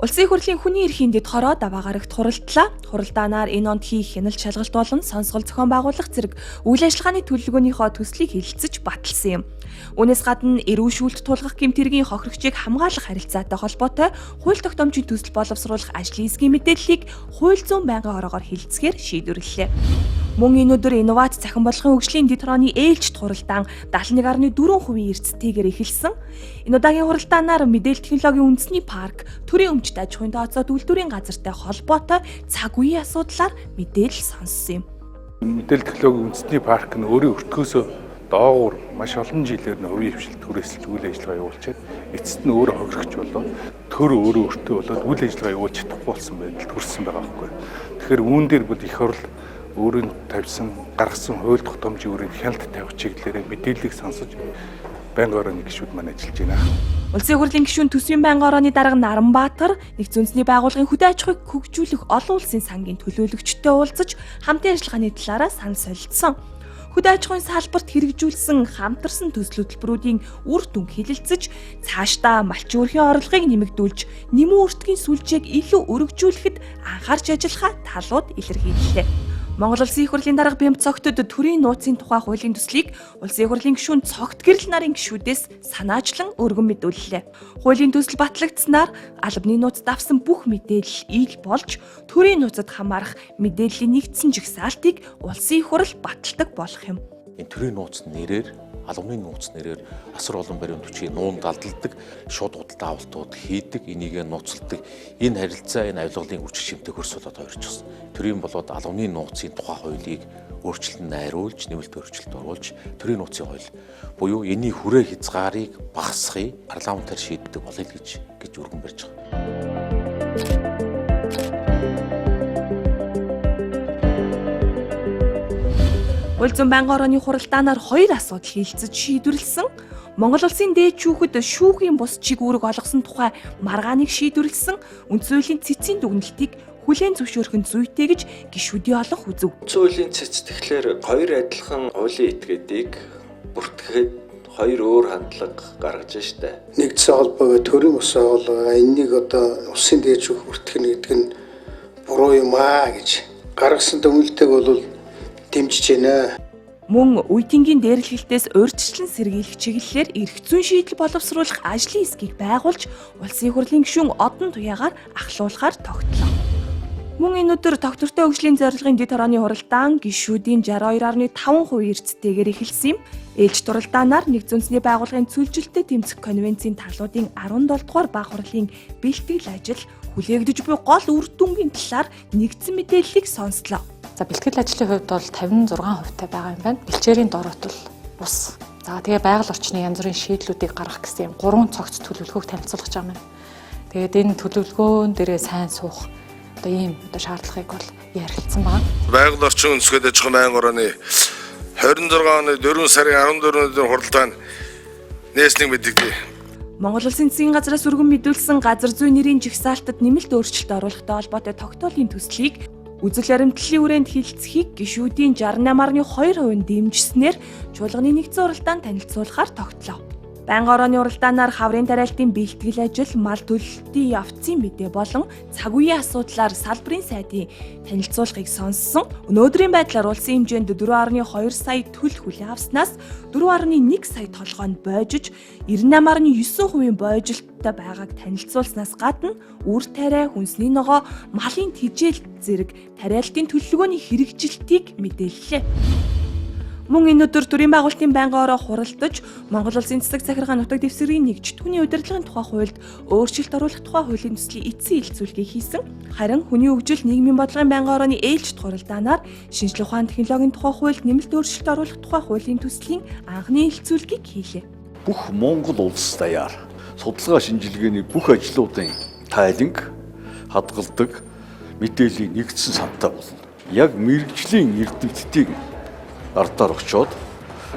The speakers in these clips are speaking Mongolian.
Улсын их хурлын хүний эрхийн дэд хороо даваа гарагт хуралдлаа. Хуралдаанаар энэ онд хийх хяналт шалгалт болон сонсгол зохион байгуулах зэрэг үйл ажиллагааны төлөвлөгөөнийхөө төслийг хэлэлцэж баталсан юм. Үүнээс гадна эрүү шүүлт тулгах гэмтэргийн хохирогчийг хамгаалах харилцаатай холбоотой хууль тогтоомжийн төсөл боловсруулах ажлын хэсгийн мэдээллийг хууль зүйн байнгын ороогоор хэлэлцгээр шийдвэрлэлээ. Мөн энэ өдөр инновац цахим болгохын хөгжлийн дэд хорооны ээлжид хуралдаан 71.4% эрсдэлтэйгээр эхэлсэн. Энэ удаагийн хуралдаанаар мэдээлэл технологийн үндэсний парк, төрийн өмчт аж ахуйн тооцоод үйлдвэрийн газартай холбоотой цаг үеийн асуудлаар мэдээлэл сонссон юм. Мэдээлэл технологийн үндэсний парк нь өөрийн өртгөөсөө доогуур маш олон жилээр нь хувийн хвшилт түрээсэлж үйл ажиллагаа явуулчаад эцэст нь өөрөө хохирогч болоод төр өөрөө өртөө болоод үйл ажиллагаа явуулж чадахгүй болсон байдал төрсэн байгаа байхгүй. Тэгэхээр үүн дээр бол их хурл өөрөнд тавьсан гаргасан хууль тогтоомжийн өрөөнд хяналт тавих чиглэлээр мэдээллийг сонсож байнгын орооны гишүүд маань ажиллаж байна. Улсын их хурлын гишүүн Төсвийн байнгын орооны дарга Наранбаатар нэгдсэн үндэсний байгууллагын хөдөө аж ахуйг хөгжүүлэх олон улсын сангийн төлөөлөгчтэй уулзаж хамтын ажиллагааны талаараа санал солилцсон. Хөдөө аж ахуйн салбарт хэрэгжүүлсэн хамтарсан төсөл хөтөлбөрүүдийн үр дүнг хэлэлцэж, цаашдаа малчин өрхийн орлогыг нэмэгдүүлж, нэмүү өртгийн сүлжээг илүү өргөжүүлэхэд анхаарч ажиллахаа талууд илэрхийллээ. Монгол Улсын их хурлын дарга бямб цогтод төрийн нууцын тухай хуулийн төслийг Улсын их хурлын гишүүн цогт гэрэл нарын гишүүдээс санаачлан өргөн мэдүүллээ. Хуулийн төсөл батлагдсанаар албаны нууцд авсан бүх мэдээлэл ил болж төрийн нууцад хамаарах мэдээллийн нэгдсэн жагсаалтыг Улсын их хурл баталдаг болох юм. Энэ төрийн нууц нэрээр албаны нууц нэрээр асар олон баримт хүчийг нуунд далдалдаг, шууд худалдаа авалтууд хийдэг, энийг нууцладаг. Энэ харилцаа, энэ авилгалын хүч чимтэй хөрс болоод ойрчихсон. Төрийн болоод албаны нууцын тухай хуулийг өөрчлөлт найруулж, нэмэлт өөрчлөлт оруулж, төрийн нууцын хууль буюу энэний хүрээ хязгаарыг багасгахыг парламентаар шийддэг болъё гэж өргөн барьж байгаа. Хууль зүйн байнгын орооны хуралдаанаар хоёр асуудал хэлэлцэж шийдвэрлсэн. Монгол Улсын дээд шүүхэд шүүхийн бус чиг үүрэг олгосон тухай маргааныг шийдвэрлсэн. Үндсэн хуулийн цэцгийн дүгнэлтийг хүлээн зөвшөөрөх нь зүйтэй гэж гишүүдийн олон үзэв. Үндсэн хуулийн цэц тэгэхээр хоёр адилхан хуулийн этгээдийг бүртгэхэд хоёр өөр хандлага гаргаж штэ. Нэгдсэн холбоог төрийн ус байгууллага энийг одоо улсын дээд шүүх бүртгэх гэдэг нь буруу юм аа гэж гаргасан дүгнэлтийг бол дэмжиж байна. Мөн үеийнгийн дээрлэлтээс урьдчилан сэргийлэх чиглэлээр эрх зүйн шийдэл боловсруулах ажлын хэсгийг байгуулж Улсын их хурлын гишүүн Одон Туяагаар ахлуулахаар тогтлоо. Мөн энэ өдөр доктортой хөгжлийн зорилгын дэд хорооны хуралдаан гишүүдийн 62.5% эрсдэлтэйгээр эхэлсэн юм. Ээлж хуралдаанаар нэгдсэн үндэсний байгууллагын цөлжилтөд тэмцэх конвенцийн талуудын 17 дугаар баг хурлын бэлтгэл ажил хүлээгдэж буй гол үр дүнгийн талаар нэгдсэн мэдээллийг сонслоо. За бэлтгэл ажлын хувьд бол 56% байгаа юм байна. Бэлчээрийн дорот бол ус. За тэгээ байгаль орчны янз бүрийн шийдлүүдийг гаргах гэсэн юм 3 цогц төлөвлөгөөг танилцуулж байгаа юм. Тэгээд энэ төлөвлөгөөн дээрээ сайн суух одоо ийм шаардлагыг бол ярилцсан байна. Байгаль орчин үндэсгээд аж ахуйн байнгын орооны 26 оны 4 сарын 14-ний хуралдаанд нээснийг мэдэгдэв. Монгол Улсын засгийн газраас өргөн мэдүүлсэн газар зүйн нэрийн жагсаалтад нэмэлт өөрчлөлт оруулахтай холбоотой тогтоолын төслийг үзэл баримтлалын хүрээнд хилцэхийг гишүүдийн 68.2% дэмжснээр чуулганы нэгдсэн уралдаанд танилцуулахаар тогтлоо. Байнгын орооны уралдаанаар хаврын тариалтын бэлтгэл ажил, мал төлөлтийн явцын мэдээ болон цаг үеийн асуудлаар салбарын сайдын танилцуулгыг сонссон. Өнөөдрийн байдлаар улсын хэмжээнд 4.2 сая төл хүлээн авснаас 4.1 сая толгойн боожиж 98.9% боожилттай байгааг танилцуулснаас гадна үр тариа, хүнсний ногоо, малын тэжээл зэрэг тариалтын төлөвлөгөөний хэрэгжилтийг мэдээллээ. Мөн энэ өдөр төрийн байгуулалтын байнгын ороо хуралдаж Монгол Улсын засаг захиргаа нутаг дэвсгэрийн нэгж түүний удирдлагын тухай хуульд өөрчлөлт оруулах тухай хуулийн төслийн эцсийн хэлэлцүүлгийг хийсэн. Харин хүний хөгжил нийгмийн бодлогын байнгын орооны ээлжид хуралдаанаар шинжлэх ухааны технологийн тухай хуульд нэмэлт өөрчлөлт оруулах тухай хуулийн төслийн анхны хэлэлцүүлгийг хийлээ. Бүх Монгол улс даяар судалгаа шинжилгээний бүх ажлуудын тайланг, хадгалдаг мэдээллийн нэгдсэн сантай болно. Яг мэрэгжлийн эрдэмтдийг ардаар очоод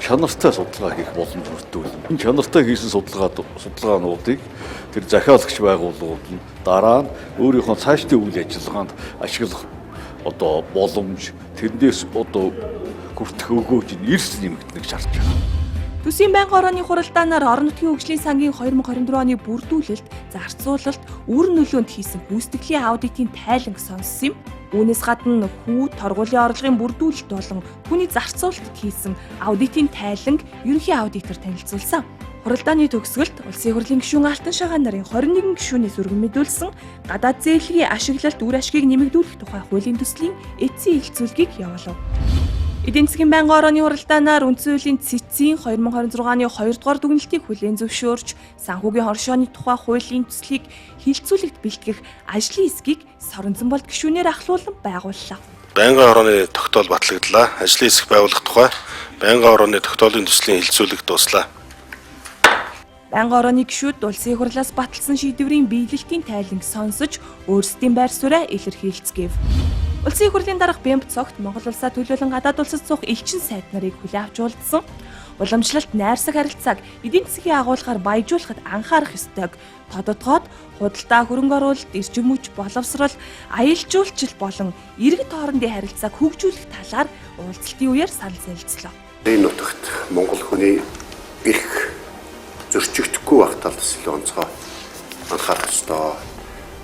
чанартай судалгаа хийх боломж бүрдүүлнэ. Энэ чанартай хийсэн судалгаануудыг тэр захиалагч байгууллагууд нь дараа нь өөрийнхөө цаашдын үйл ажиллагаанд ашиглах боломж, тэрнээс хүртэх өгөөж эрс нэмэгдэнэг шаардж байгаа. Төсвийн байнгын орооны хуралдаанаар орон нутгийн хөгжлийн сангийн 2024 оны бүрдүүлэлт, зарцуулалт, үр нөлөөнд хийсэн гүйцэтгэлийн аудитын тайланг сонссон юм. Үүнээс гадна хүү, торгуулийн орлогын бүрдүүлэлт болон хүний зарцуулалтад хийсэн аудитын тайланг ерөнхий аудитор танилцуулсан. Хуралдааны төгсгөлд улсын хурлын гишүүн Алтан Шагаан нарын 21 гишүүнээс өргөн мэдүүлсэн гадаад зээлгийн ашиглалт үр ашгийг нэмэгдүүлэх тухай хуулийн төслийн эцсийн хэлэлцүүлгийг явуулав. Эдийн засгийн байнгын орооны хуралдаанаар үндсэн хуулийн цэцгийн 2026 оны 2 дугаар дүгнэлтийг хүлээн зөвшөөрч санхүүгийн хоршооны тухай хуулийн төслийг хилцүүлэгт бэлтгэх ажлын хэсгийг Сорон Цанболд гишүүнээр ахлуулан байгууллаа. Байнгын орооны тогтоол батлагдлаа. Ажлын хэсэг байгуулах тухай байнгын орооны тогтоолын төслийн хилцүүлэг дуслаа. Байнгын орооны гишүүд улсын хурлаас баталсан шийдвэрийн биелэлтийн тайланг сонсож өөрсдийн байр сууриа илэрхийлцгээв. Улсын хурлын дарга Бямб цогт Монгол улсаа төлөөлөн гадаад улсад суух элчин сайд нарыг хүлээн авч уулзсан. Уламжлалт найрсаг харилцааг эдийн засгийн агуулгаар баяжуулахад анхаарах ёстойг тодотгоод худалдаа хөрөнгө оруулалт, эрчим хүч боловсрол, аялал жуулчлал болон иргэд хоорондын харилцааг хөгжүүлэх талаар уулзалтын үеэр санал солилцлоо. Энэ нутагт Монгол хүний эрх зөрчигдөхгүй байх талаас илүү онцгой анхаарах ёстой.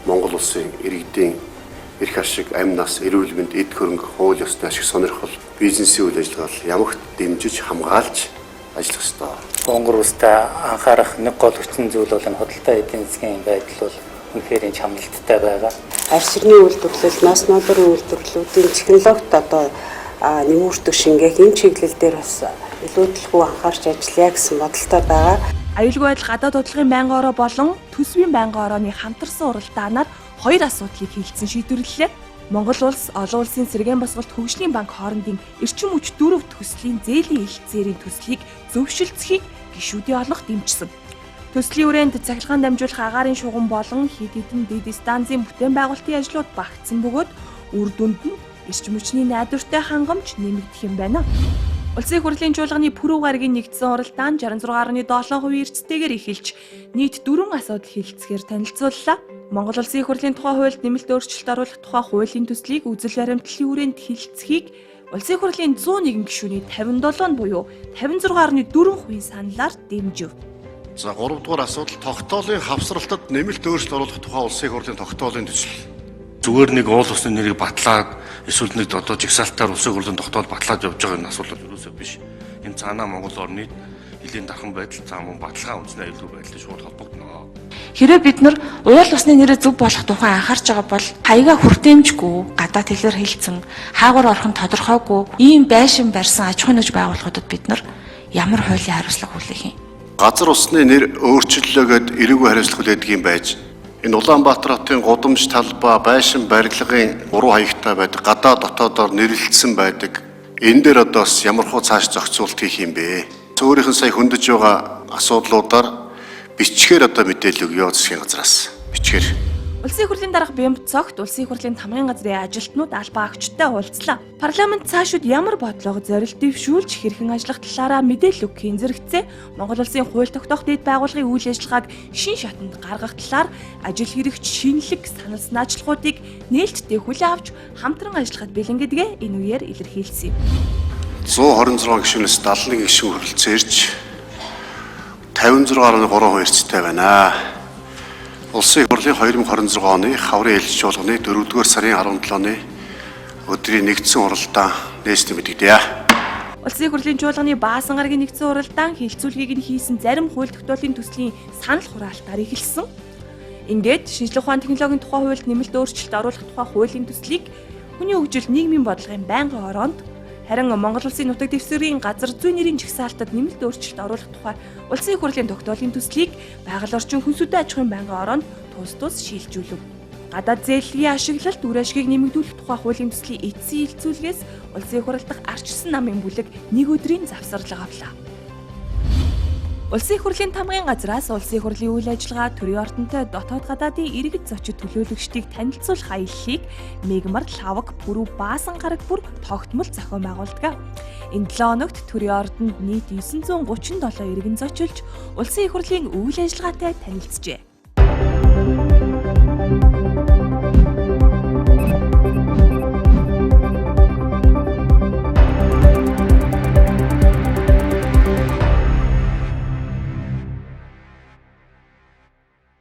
Монгол улсын иргэдийн эрх ашиг, амь нас, эрүүл мэнд, эд хөрөнгө, хууль ёсны ашиг сонирхол, бизнесийн үйл ажиллагааг ямагт дэмжиж хамгаалж ажиллах ёстой. Монгол улстай анхаарах нэг гол хүчин зүйл бол худалдаа эдийн засгийн байдал бол үнэхээр чамлалттай байгаа. Арьс сэрний үйлдвэрлэл, нас ноолорын үйлдвэрлэлүүдийн технологид одоо нэмэгдэх шингээх энэ чиглэл дээр бас илүүдэлгүй анхаарч ажиллая гэсэн бодолтой байгаа. Аюулгүй байдал гадаад бодлогын байнгын ороо болон төсвийн байнгын орооны хамтарсан уралдаанаар хоёр асуудлыг хилцэн шийдвэрлэлээ. Монгол улс, олон улсын сэргээн босголт хөгжлийн банк хоорондын эрчим хүч дөрөв төслийн зээлийн хэлтсээрийн төслийг зөвшөлдсөхийг гишүүдийн олонх дэмжсэн. Төслийн хүрээнд цахилгаан дамжуулах агаарын шугам болон хэд хэдэн дэд станцын бүтээн байгуулалтын ажлууд багтсан бөгөөд үр дүнд нь эрчим хүчний найдвартай хангамж нэмэгдэх юм байна. Улсын хурлын чуулганы пүрэв гарагийн нэгдсэн уралдаан 66.7% эрсдэлтэйгээр эхэлж нийт 4 асуудал хилцэхээр танилцууллаа. Монгол улсын хурлын тухай хуульд нэмэлт өөрчлөлт оруулах тухай хуулийн төслийг үзэл баримтлалын хүрээнд хилцэхийг улсын хурлын 101 гишүүний 57 буюу 56.4% саналаар дэмжив. За 3 дугаар асуудал тогтоолын хавсралтад нэмэлт өөрчлөлт оруулах тухай улсын хурлын тогтоолын төсөл. Зүгээр нэг уул усны нэрийг батлаад эсвэл нэг одоо жигсаалтаар улсын хурлын тогтоол батлаад явж байгаа энэ асуудал юусоо биш. Энэ цаанаа Монгол орны нэлийн дархан байдал цаа мөн баталгаа үндэсний аюулгүй байдлын шууд холбогдно. Хэрвээ бид нар уул усны нэрээ зөв болох тухай анхаарч байгаа бол хаягаа хүртээмжгүй гадаад хэлээр хэлсэн хаагур орхон тодорхойгүй ийм байшин барьсан аж ахуйн нэгж байгууллагуудад бид нар ямар хуулийн хариуцлага хүлээх юм? Газар усны нэр өөрчлөлөөгөөд эрүүг хариуцлага хүлээдэг юм байж энэ Улаанбаатар хотын гудамж талбай байшин барилгын 3 хаягтай байдаг гадаад дотоодоор нэрлэлсэн байдаг. Энэ дээр одоо бас ямар хуу цааш зохицуулт хийх юм бэ? Өөрийнх нь сая хөндөж байгаа асуудлуудаар бичгээр одоо мэдээлэл өгөө засгийн газраас. Бичгээр. Улсын хурлын дарга Бямб цогт улсын хурлын тамгын газрын ажилтнууд албаа агчтай уулзлаа. Парламент цаашид ямар бодлого зорилт дэвшүүлж хэрхэн ажиллах талаараа мэдээлэл өгөхийн зэрэгцээ Монгол улсын хууль тогтоох дэд байгууллагын үйл ажиллагааг шин шатанд гаргах талаар ажил хэрэгч шинэлэг санал санаачлалуудыг нээлттэй хүлээн авч хамтран ажиллахад бэлэн гэдгээ энэ үеэр илэрхийлсэн юм. 126 гишүүнээс 71 гишүүн хүрэлцээрч 56.3% эрсдэлтэй байна. Улсын хурлын 2026 оны хаврын ээлж чуулганы 4-р сарын 17-ны өдрийн нэгдсэн уралдаан нээсний мэдэгдэе. Улсын хурлын чуулганы баасан гарагийн нэгдсэн уралдаан хилцүүлгийг нь хийсэн зарим хууль тогтоолын төслийн санал хураалтаар эхэлсэн. Ингээд шинжлэх ухааны технологийн тухай хуульд нэмэлт өөрчлөлт оруулах тухай хуулийн төслийг хүний хөгжил нийгмийн бодлогын байнгын ороонд харин Монгол улсын нутаг дэвсгэрийн газар зүйн нэрийн жагсаалтад нэмэлт өөрчлөлт оруулах тухай улсын хурлын тогтоолын төслийг байгаль орчин хүнсүдэн аж ахуйн байнгын ороонд тус тус шилжүүлв. Гадаад зээлгийн ашиглалт үр ашгийг нэмэгдүүлэх тухай хуулийн төслийн эцсийн хэлэлцүүлгээс улсын хурал дахь арчилсан намын бүлэг нэг өдрийн завсарлага авлаа. Улсын хурлын тамгын газраас улсын хурлын үйл ажиллагаа төрийн ордонтой дотоод гадаадын иргэд зочид төлөөлөгчдийг танилцуулах аяллыг Мегмар, Лавг, Пүрэв, Баасан гараг бүр тогтмол зохион байгуулдаг. Энэ 7 хоногт төрийн ордонд нийт 937 иргэн зочилж улсын хурлын үйл ажиллагаатай танилцжээ.